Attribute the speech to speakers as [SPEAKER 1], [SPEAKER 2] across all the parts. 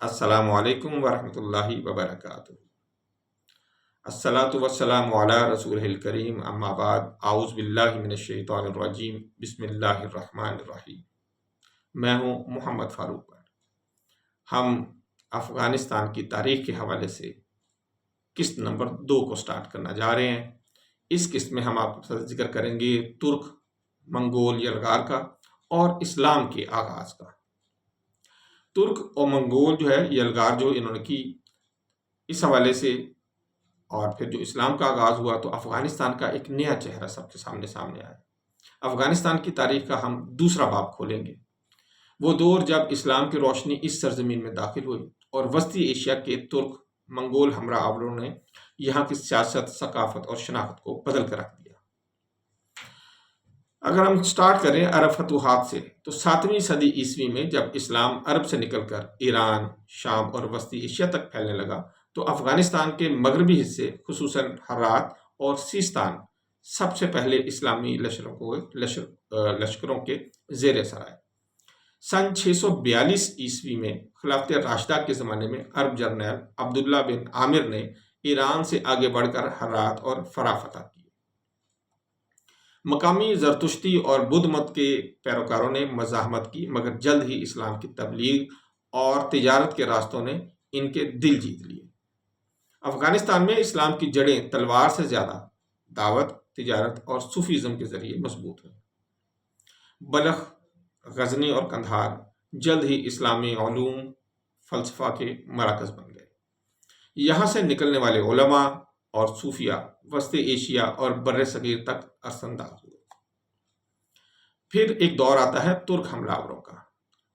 [SPEAKER 1] السلام علیکم ورحمۃ اللہ وبرکاتہ۔ الصلاۃ والسلام علی رسول الکریم، اما بعد، اعوذ باللہ من الشیطان الرجیم، بسم اللہ الرحمن الرحیم۔ میں ہوں محمد فاروق۔ ہم افغانستان کی تاریخ کے حوالے سے قسط نمبر 2 کو سٹارٹ کرنا جا رہے ہیں۔ اس قسط میں ہم آپ کے ساتھ ذکر کریں گے ترک منگول یلغار کا اور اسلام کے آغاز کا۔ ترک اور منگول جو ہے یلغار جو انہوں نے کی، اس حوالے سے، اور پھر جو اسلام کا آغاز ہوا تو افغانستان کا ایک نیا چہرہ سب کے سامنے آیا۔ افغانستان کی تاریخ کا ہم دوسرا باب کھولیں گے، وہ دور جب اسلام کی روشنی اس سرزمین میں داخل ہوئی اور وسطی ایشیا کے ترک منگول ہمراہ آوروں نے یہاں کی سیاست، ثقافت اور شناخت کو بدل کر رکھ دیا۔ اگر ہم سٹارٹ کریں عرب فتوحات سے، تو 7ویں صدی عیسوی میں جب اسلام عرب سے نکل کر ایران، شام اور وسطی ایشیا تک پھیلنے لگا تو افغانستان کے مغربی حصے خصوصاً ہرات اور سیستان سب سے پہلے اسلامی لشکروں کے زیر اثر آئے۔ سن 642 عیسوی میں خلافت راشدہ کے زمانے میں عرب جرنیل عبداللہ بن عامر نے ایران سے آگے بڑھ کر ہرات اور فرا فتح کی۔ مقامی زرتشتی اور بدھ مت کے پیروکاروں نے مزاحمت کی، مگر جلد ہی اسلام کی تبلیغ اور تجارت کے راستوں نے ان کے دل جیت لیے۔ افغانستان میں اسلام کی جڑیں تلوار سے زیادہ دعوت، تجارت اور صوفیزم کے ذریعے مضبوط ہوئیں۔ بلخ، غزنی اور قندھار جلد ہی اسلامی علوم، فلسفہ کے مراکز بن گئے۔ یہاں سے نکلنے والے علماء اور صوفیہ وسطی ایشیا اور بر صغیر تک اثرانداز ہوئے۔ پھر ایک دور آتا ہے ترک حملہ آوروں کا۔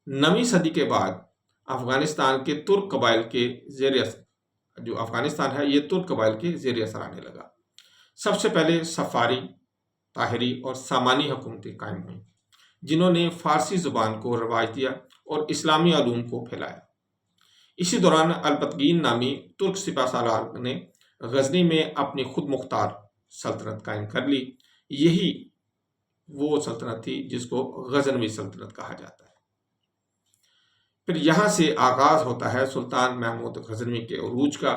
[SPEAKER 1] 9ویں صدی کے بعد افغانستان کے ترک قبائل کے زیر اثر آنے لگا۔ سب سے پہلے صفاری، طاہری اور سامانی حکومتیں قائم ہوئیں، جنہوں نے فارسی زبان کو رواج دیا اور اسلامی علوم کو پھیلایا۔ اسی دوران الپتگین نامی ترک سپہ سالار نے غزنی میں اپنی خود مختار سلطنت قائم کر لی۔ یہی وہ سلطنت تھی جس کو غزنوی سلطنت کہا جاتا ہے۔ پھر یہاں سے آغاز ہوتا ہے سلطان محمود غزنوی کے عروج کا۔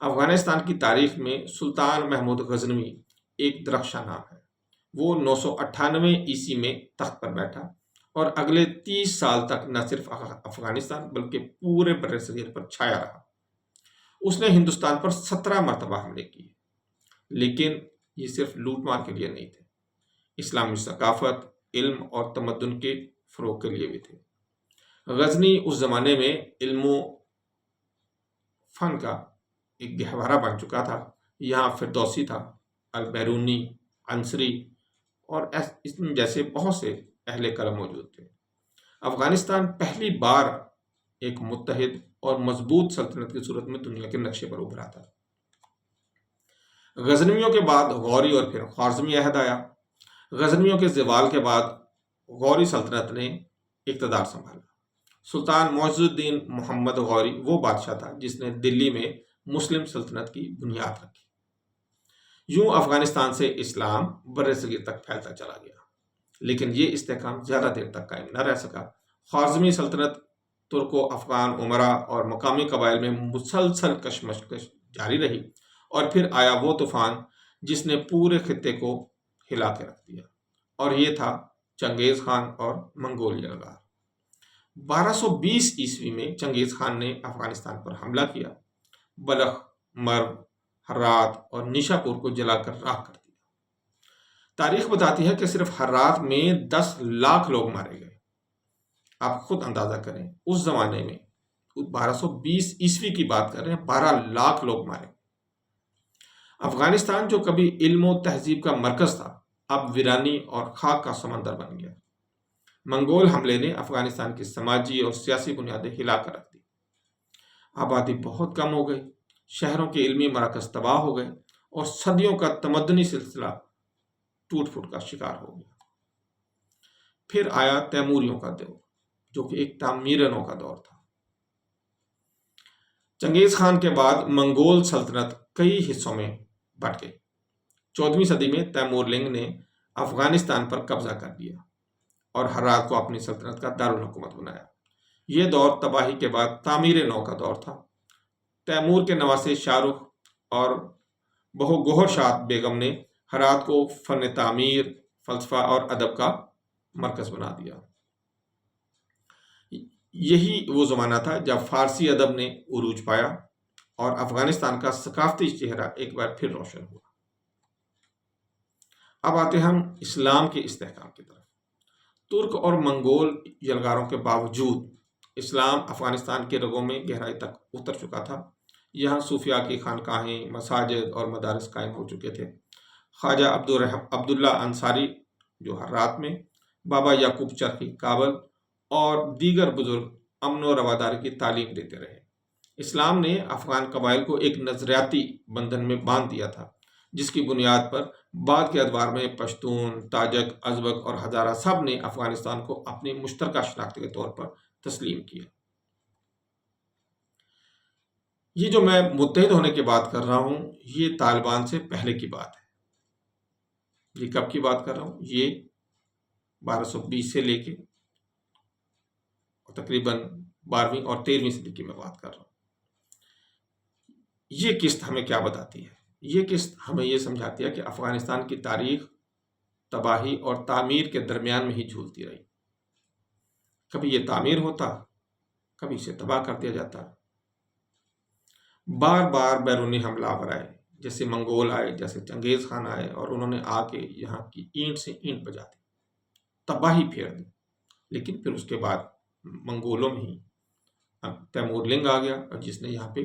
[SPEAKER 1] افغانستان کی تاریخ میں سلطان محمود غزنوی ایک درخشاں نام ہے۔ وہ 998 عیسوی میں تخت پر بیٹھا اور اگلے 30 سال تک نہ صرف افغانستان بلکہ پورے بر صغیر پر چھایا رہا۔ اس نے ہندوستان پر 17 مرتبہ حملے کیے، لیکن یہ صرف لوٹ مار کے لیے نہیں تھے، اسلامی ثقافت، علم اور تمدن کے فروغ کے لیے بھی تھے۔ غزنی اس زمانے میں علم و فن کا ایک گہوارہ بن چکا تھا۔ یہاں فردوسی تھا، البیرونی، عنصری اور جیسے بہت سے اہل قلم موجود تھے۔ افغانستان پہلی بار ایک متحد اور مضبوط سلطنت کی صورت میں دنیا کے نقشے پر ابھرا تھا۔ غزنویوں کے بعد غوری اور پھر خوارزمی عہد آیا۔ غزنویوں کے زوال کے بعد غوری سلطنت نے اقتدار سنبھالا۔ سلطان معز الدین محمد غوری وہ بادشاہ تھا جس نے دلی میں مسلم سلطنت کی بنیاد رکھی۔ یوں افغانستان سے اسلام بر صغیر تک پھیلتا چلا گیا، لیکن یہ استحکام زیادہ دیر تک قائم نہ رہ سکا۔ خوارزمی سلطنت، ترکو افغان امراء اور مقامی قبائل میں مسلسل کشمکش جاری رہی، اور پھر آیا وہ طوفان جس نے پورے خطے کو ہلا کے رکھ دیا، اور یہ تھا چنگیز خان اور منگول یلغار۔ 1220 عیسوی میں چنگیز خان نے افغانستان پر حملہ کیا، بلخ، مرو، ہرات اور نیشاپور کو جلا کر راکھ کر دیا۔ تاریخ بتاتی ہے کہ صرف ہرات میں 10 لاکھ لوگ مارے گئے۔ آپ خود اندازہ کریں، اس زمانے میں 1220 عیسوی کی بات کر رہے ہیں، 12 لاکھ لوگ مارے۔ افغانستان جو کبھی علم و تہذیب کا مرکز تھا، اب ویرانی اور خاک کا سمندر بن گیا۔ منگول حملے نے افغانستان کی سماجی اور سیاسی بنیادیں ہلا کر رکھ دی۔ آبادی بہت کم ہو گئی، شہروں کے علمی مراکز تباہ ہو گئے اور صدیوں کا تمدنی سلسلہ ٹوٹ پھوٹ کا شکار ہو گیا۔ پھر آیا تیموریوں کا دور، جو کہ ایک تعمیر نو کا دور تھا۔ چنگیز خان کے بعد منگول سلطنت کئی حصوں میں بٹ گئی۔ 14ویں صدی میں تیمور لنگ نے افغانستان پر قبضہ کر لیا اور ہرات کو اپنی سلطنت کا دارالحکومت بنایا۔ یہ دور تباہی کے بعد تعمیر نو کا دور تھا۔ تیمور کے نواسے شاہ رخ اور بہو گوہر شاد بیگم نے ہرات کو فن تعمیر، فلسفہ اور ادب کا مرکز بنا دیا۔ یہی وہ زمانہ تھا جب فارسی ادب نے عروج پایا اور افغانستان کا ثقافتی چہرہ ایک بار پھر روشن ہوا۔ اب آتے ہم اسلام کے استحکام کی طرف۔ ترک اور منگول یلغاروں کے باوجود اسلام افغانستان کے رگوں میں گہرائی تک اتر چکا تھا۔ یہاں صوفیاء کی خانقاہیں، مساجد اور مدارس قائم ہو چکے تھے۔ خواجہ عبداللہ انصاری جو ہرات میں، بابا یعقوب چرخی کابل اور دیگر بزرگ امن و رواداری کی تعلیم دیتے رہے۔ اسلام نے افغان قبائل کو ایک نظریاتی بندھن میں باندھ دیا تھا، جس کی بنیاد پر بعد کے ادوار میں پشتون، تاجک، ازبک اور ہزارہ سب نے افغانستان کو اپنی مشترکہ شناخت کے طور پر تسلیم کیا۔ یہ جو میں متحد ہونے کی بات کر رہا ہوں، یہ طالبان سے پہلے کی بات ہے۔ یہ کب کی بات کر رہا ہوں؟ یہ 1220 سے لے کے تقریباً 12ویں اور 13ویں صدی کی میں بات کر رہا ہوں۔ یہ قسط ہمیں کیا بتاتی ہے؟ یہ قسط ہمیں یہ سمجھاتی ہے کہ افغانستان کی تاریخ تباہی اور تعمیر کے درمیان میں ہی جھولتی رہی۔ کبھی یہ تعمیر ہوتا، کبھی اسے تباہ کر دیا جاتا۔ بار بار بیرونی حملہ آور آئے، جیسے منگول آئے، جیسے چنگیز خان آئے، اور انہوں نے آ کے یہاں کی اینٹ سے اینٹ بجا دی، تباہی پھیر دی۔ لیکن پھر اس کے بعد منگولوں میں ہی تیمور لنگ آ گیا، اور جس نے یہاں پہ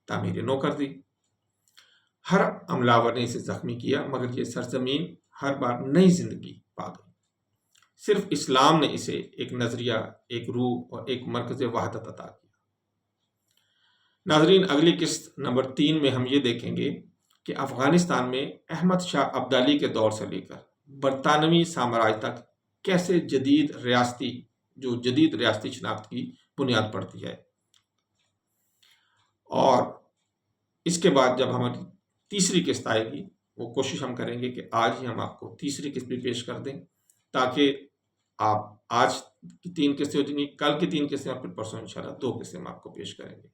[SPEAKER 1] تعمیر نو کر دی۔ ہر حملہ آور نے اسے زخمی کیا، مگر یہ سرزمین ہر بار نئی زندگی پا گئی۔ صرف اسلام نے اسے ایک نظریہ، ایک روح اور ایک مرکز وحدت عطا کیا۔ ناظرین، اگلی قسط نمبر 3 میں ہم یہ دیکھیں گے کہ افغانستان میں احمد شاہ ابدالی کے دور سے لے کر برطانوی سامراج تک کیسے جدید ریاستی شناخت کی بنیاد پڑتی ہے۔ اور اس کے بعد جب ہماری تیسری قسط آئے گی، وہ کوشش ہم کریں گے کہ آج ہی ہم آپ کو تیسری قسط بھی پیش کر دیں، تاکہ آپ آج کی 3 قسطیں ہو جائیں گی، کل کی 3 قسطیں، اور پھر پرسوں انشاءاللہ 2 قسطیں ہم آپ کو پیش کریں گے۔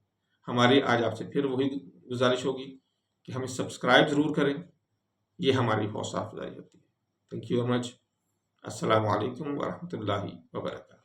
[SPEAKER 1] ہماری آج آپ سے پھر وہی گزارش ہوگی کہ ہمیں سبسکرائب ضرور کریں، یہ ہماری حوصلہ افزائی ہوتی ہے۔ Thank you very much. السلام علیکم ورحمۃ اللہ وبرکاتہ۔